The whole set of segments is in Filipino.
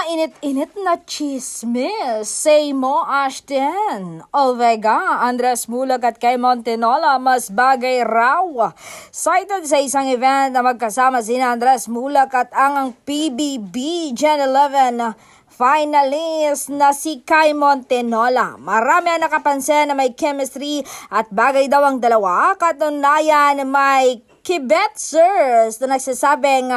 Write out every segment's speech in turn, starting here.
Mainit-init na chismis. Say mo, Ashton. Olvega, Andres Mulag at kay Montenola mas bagay raw. Cited sa isang event na magkasama sina Andres Mulag at ang PBB Gen 11 finalist na si Kai Montenola. Marami ang nakapansin na may chemistry at bagay daw ang dalawa. Katunayan may Kibetzers na nagsasabing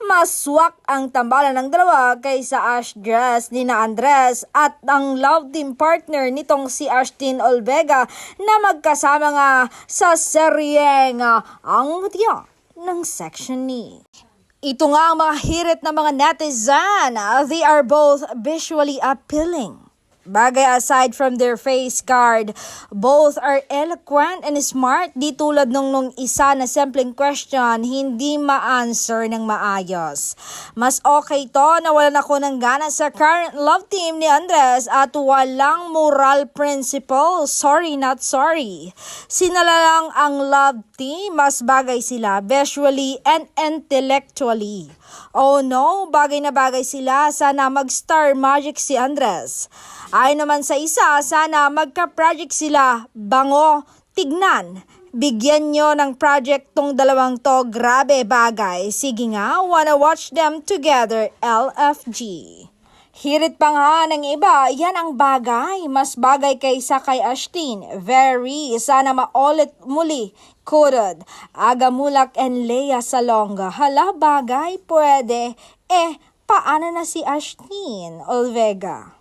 mas swak ang tambalan ng dalawa kaysa Ash Dress ni na Andres at ang love team partner nitong si Ashtin Olvega na magkasama nga sa seryeng Ang Mutya ng Section E. Ito nga ang mga hirit ng mga netizen. They are both visually appealing. Bagay aside from their face card, both are eloquent and smart. Di tulad nung isa na simpleng question, hindi ma-answer ng maayos. Mas okay to na walan ako ng gana sa current love team ni Andres at walang moral principle. Sorry, not sorry. Sinala lang ang love team, mas bagay sila visually and intellectually. Oh no, bagay na bagay sila. Sana mag-star magic si Andres. Ay naman sa isa, sana magka-project sila. Bango, tignan. Bigyan nyo ng project tong dalawang to. Grabe bagay. Sige nga, wanna watch them together, LFG. Hirit pa nga ng iba, yan ang bagay. Mas bagay kaysa kay Ashtin. Very, sana maulit muli. Kurod, Aga Mulak and Lea Salonga. Hala bagay, pwede. Paano na si Ashtin Olvega?